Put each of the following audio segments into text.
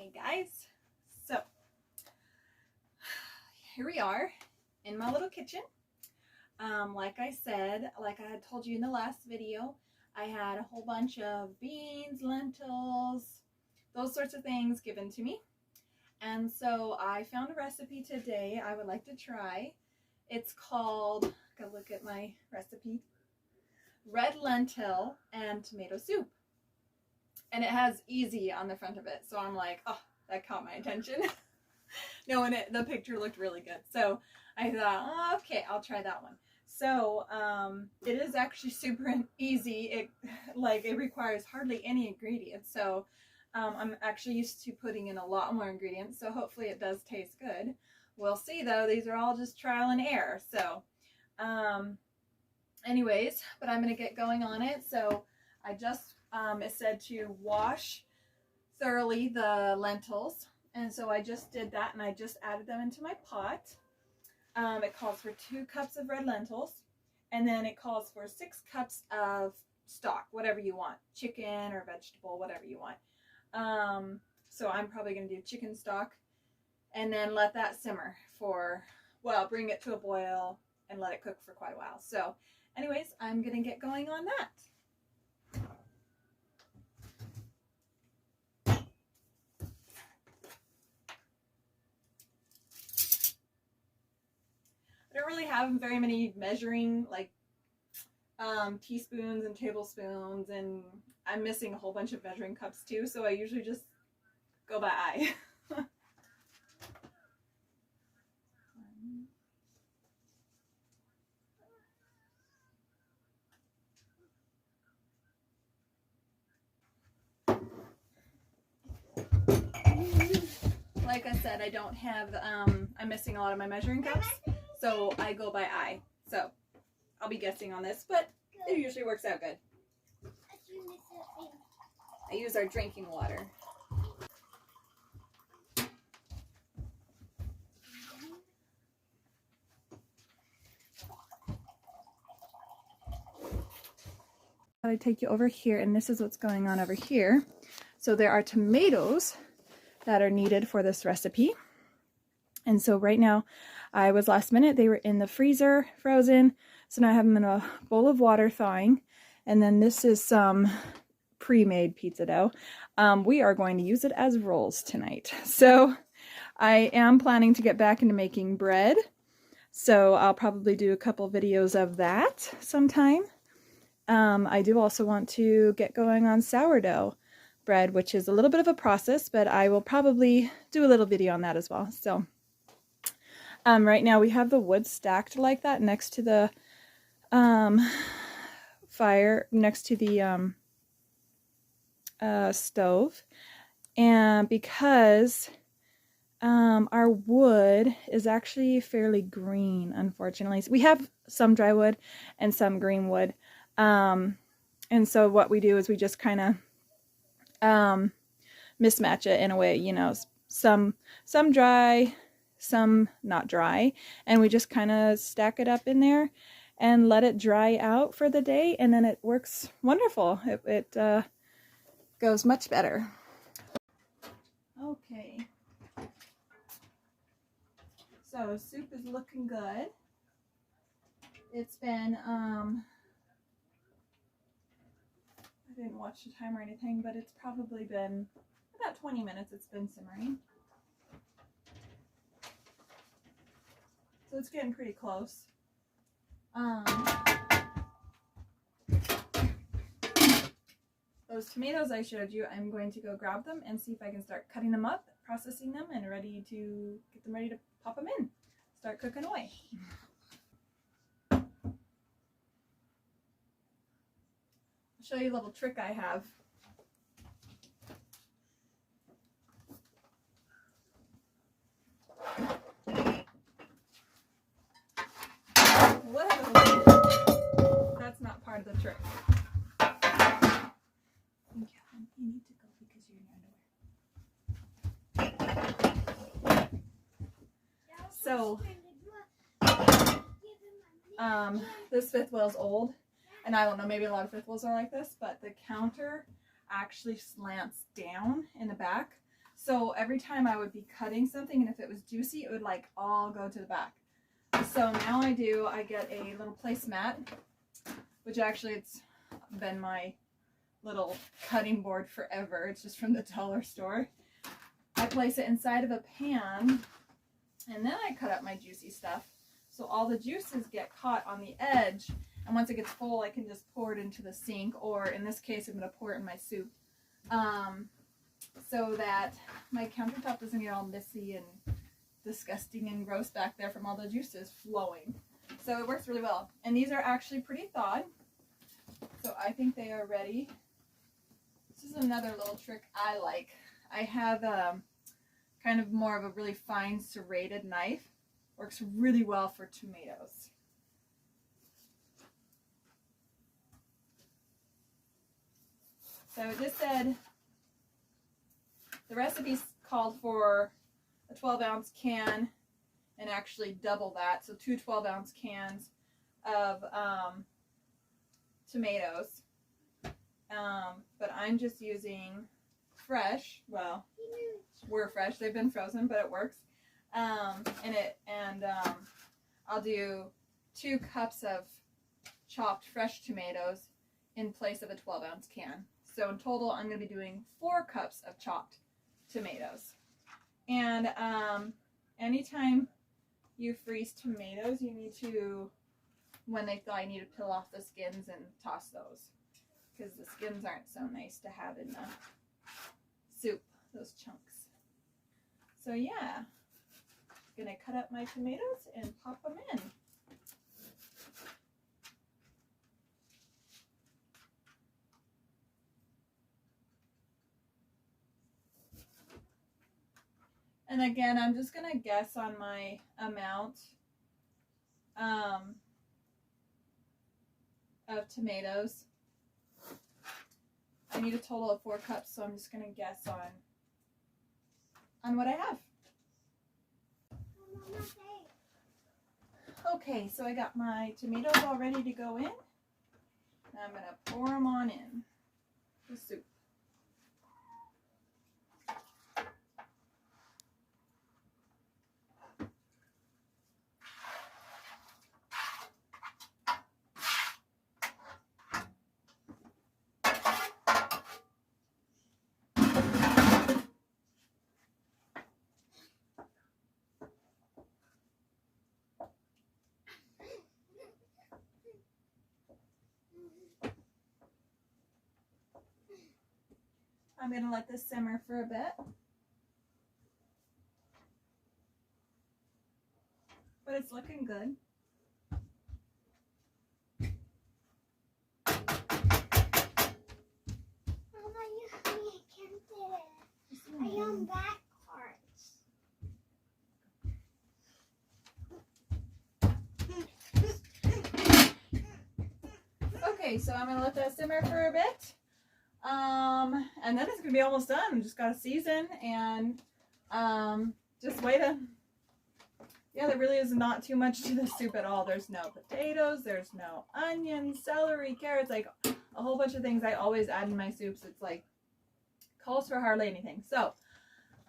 Hey guys, so here we are in my little kitchen. Like I said, like I had told you in the last video, I had a whole bunch of beans, lentils, those sorts of things given to me. And so I found a recipe today I would like to try. It's called, go look at my recipe, red lentil and tomato soup. And it has easy on the front of it. So I'm like, oh, that caught my attention. No, and the picture looked really good. So I thought, oh, okay, I'll try that one. So it is actually super easy. It requires hardly any ingredients. So I'm actually used to putting in a lot more ingredients. So hopefully it does taste good. We'll see though. These are all just trial and error. So anyways, but I'm going to get going on it. So I just, it said to wash thoroughly the lentils. And so I just did that and I just added them into my pot. It calls for 2 cups of red lentils. And then it calls for 6 cups of stock, whatever you want. Chicken or vegetable, whatever you want. So I'm probably going to do chicken stock. And then let that simmer for, well, bring it to a boil and let it cook for quite a while. So anyways, I'm going to get going on that. I don't really have very many measuring teaspoons and tablespoons, and I'm missing a whole bunch of measuring cups too, so I usually just go by eye. Like I said, I don't have, I'm missing a lot of my measuring cups, so I go by eye. So I'll be guessing on this, but it usually works out good. I use our drinking water. I take you over here, and this is what's going on over here. So there are tomatoes that are needed for this recipe. And so right now, I was last minute, they were in the freezer, frozen. So now I have them in a bowl of water thawing. And then this is some pre-made pizza dough. We are going to use it as rolls tonight. So I am planning to get back into making bread. So I'll probably do a couple videos of that sometime. I do also want to get going on sourdough bread, which is a little bit of a process, but I will probably do a little video on that as well. So right now we have the wood stacked like that next to the fire, next to the stove, and because our wood is actually fairly green, unfortunately. So we have some dry wood and some green wood, and so what we do is we just kind of mismatch it in a way, you know, some dry, some not dry, and we just kind of stack it up in there and let it dry out for the day, and then it works wonderful. It goes much better. Okay, so soup is looking good. It's been I didn't watch the time or anything, but it's probably been about 20 minutes it's been simmering. So it's getting pretty close. Those tomatoes I showed you, I'm going to go grab them and see if I can start cutting them up, processing them, and ready to get them ready to pop them in. Start cooking away. Show you a little trick I have. Whoa! That's not part of the trick. Yeah, you need to go because you're in your underwear. So, this fifth wheel's old. And I don't know, maybe a lot of fifth wheels are like this, but the counter actually slants down in the back. So every time I would be cutting something, and if it was juicy, it would like all go to the back. So now I get a little placemat, which actually it's been my little cutting board forever. It's just from the dollar store. I place it inside of a pan, and then I cut up my juicy stuff. So all the juices get caught on the edge, and once it gets full, I can just pour it into the sink, or in this case, I'm going to pour it in my soup, so that my countertop doesn't get all messy and disgusting and gross back there from all the juices flowing. So it works really well. And these are actually pretty thawed, so I think they are ready. This is another little trick I like. I have kind of more of a really fine serrated knife. Works really well for tomatoes. So it just said, the recipe called for a 12-ounce can, and actually double that, so 2 12-ounce cans of tomatoes. But I'm just using fresh, well, we're fresh, they've been frozen, but it works. I'll do 2 cups of chopped fresh tomatoes in place of a 12-ounce can. So in total, I'm going to be doing 4 cups of chopped tomatoes. And anytime you freeze tomatoes, you need to, when they thaw, you need to peel off the skins and toss those, because the skins aren't so nice to have in the soup, those chunks. So yeah, I'm gonna cut up my tomatoes and pop them in. And again, I'm just gonna guess on my amount of tomatoes. I need a total of 4 cups, so I'm just gonna guess on what I have. Okay, so I got my tomatoes all ready to go in. Now I'm gonna pour them on in the soup. I'm going to let this simmer for a bit. But it's looking good. Mama, you can't do it. I am backwards. Okay, so I'm going to let that simmer for a bit. And then it's going to be almost done. Just got to season and just wait a... Yeah, there really is not too much to the soup at all. There's no potatoes, there's no onions, celery, carrots, like a whole bunch of things I always add in my soups. It's like, calls for hardly anything. So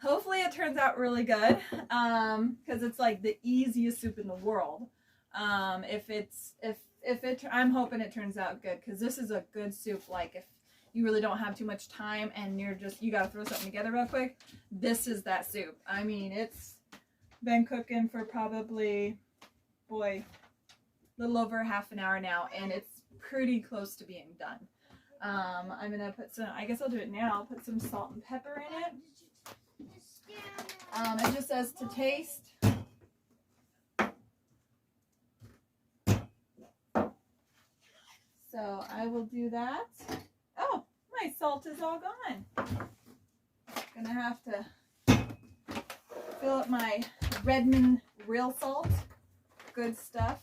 hopefully it turns out really good, because it's like the easiest soup in the world. I'm hoping it turns out good, because this is a good soup. Like if you really don't have too much time and you gotta throw something together real quick, this is that soup. I mean, it's been cooking for probably, boy, a little over half an hour now, and it's pretty close to being done. I'm gonna put some, I guess I'll do it now, I'll put some salt and pepper in it. It just says to taste. So I will do that. Oh, my salt is all gone. Gonna have to fill up my Redmond real salt. Good stuff.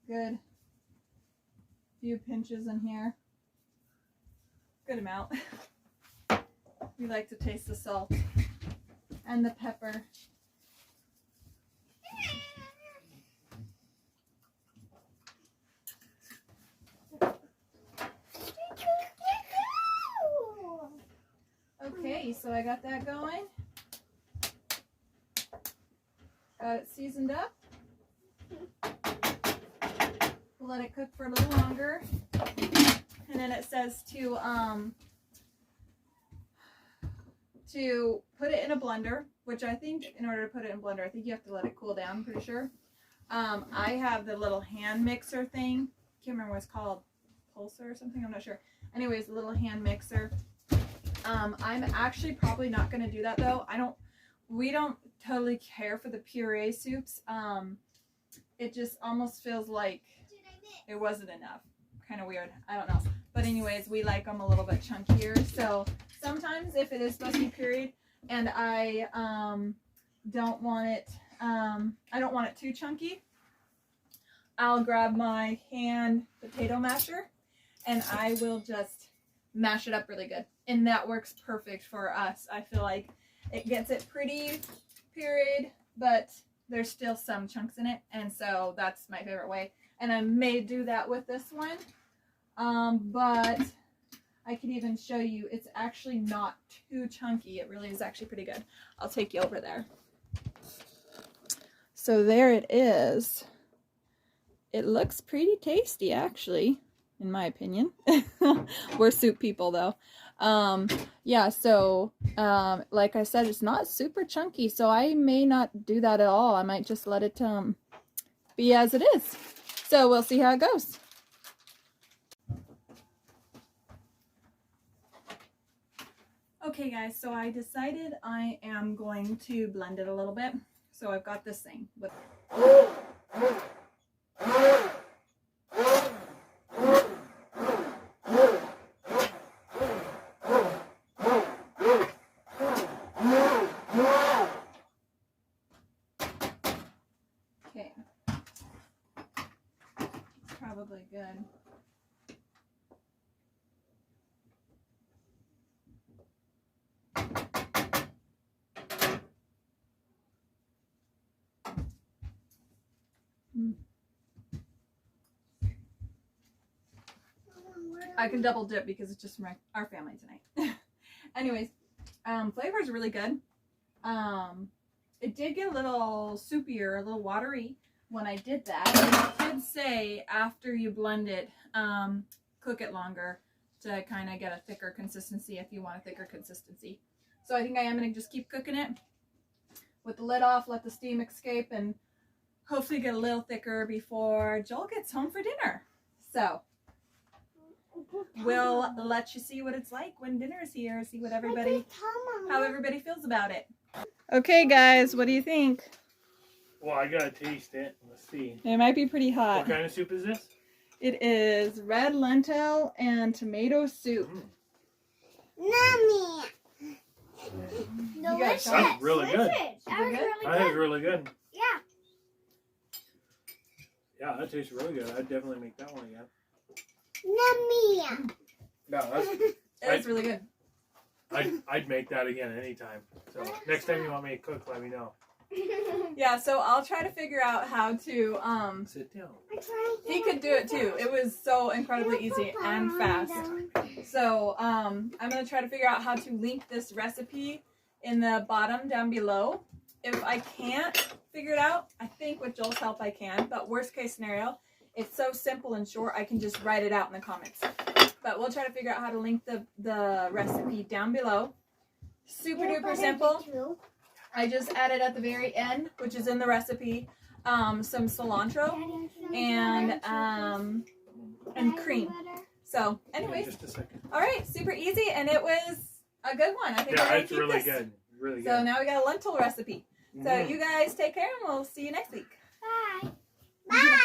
Good. Few pinches in here. Good amount. We like to taste the salt and the pepper. Okay, so I got that going. Got it seasoned up. We'll let it cook for a little longer. And then it says to put it in a blender, which I think in order to put it in a blender, I think you have to let it cool down, I'm pretty sure. I have the little hand mixer thing. Can't remember what it's called. Pulsar or something, I'm not sure. Anyways, a little hand mixer. I'm actually probably not going to do that though. We don't totally care for the puree soups. It just almost feels like it wasn't enough. Kind of weird. I don't know. But anyways, we like them a little bit chunkier. So sometimes if it is supposed to be pureed and I don't want it too chunky, I'll grab my hand potato masher and I will just mash it up really good. And that works perfect for us. I feel like it gets it pretty pureed, but there's still some chunks in it. And so that's my favorite way. And I may do that with this one. But I could even show you, it's actually not too chunky. It really is actually pretty good. I'll take you over there. So there it is. It looks pretty tasty, actually, in my opinion. We're soup people, though. Yeah, so like I said, it's not super chunky, so I may not do that at all. I might just let it be as it is. So we'll see how it goes. Okay guys, so I decided I am going to blend it a little bit. So I've got this thing with okay. It's probably good. I can double dip because it's just our family tonight. Anyways, flavor is really good. It did get a little soupier, a little watery when I did that. And it did say after you blend it, cook it longer to kind of get a thicker consistency if you want a thicker consistency. So I think I am going to just keep cooking it with the lid off, let the steam escape, and hopefully get a little thicker before Joel gets home for dinner. So we'll let you see what it's like when dinner is here, see what how everybody feels about it. Okay guys, what do you think? Well, I gotta taste it. Let's see. It might be pretty hot. What kind of soup is this? It is red lentil and tomato soup. Mommy. Delicious. That's really good. That was really good. That is really good. Yeah. Yeah, that tastes really good. I'd definitely make that one again. Mommy. No, It's really good. I'd make that again anytime. So next time you want me to cook, let me know. Yeah, so I'll try to figure out how to Sit down. he could do it too. It was so incredibly easy and fast. So I'm gonna try to figure out how to link this recipe in the bottom down below. If I can't figure it out, I think with Joel's help I can, but worst case scenario, it's so simple and short I can just write it out in the comments. But we'll try to figure out how to link the recipe down below. Super duper simple. I just added at the very end, which is in the recipe, some cilantro and cream. So anyways, Just a second. all right, super easy, and it was a good one. I think we're Yeah, gonna it's keep really this. good. Really good. So now we got a lentil recipe. So Mm. you guys take care, and we'll see you next week. Bye. Bye.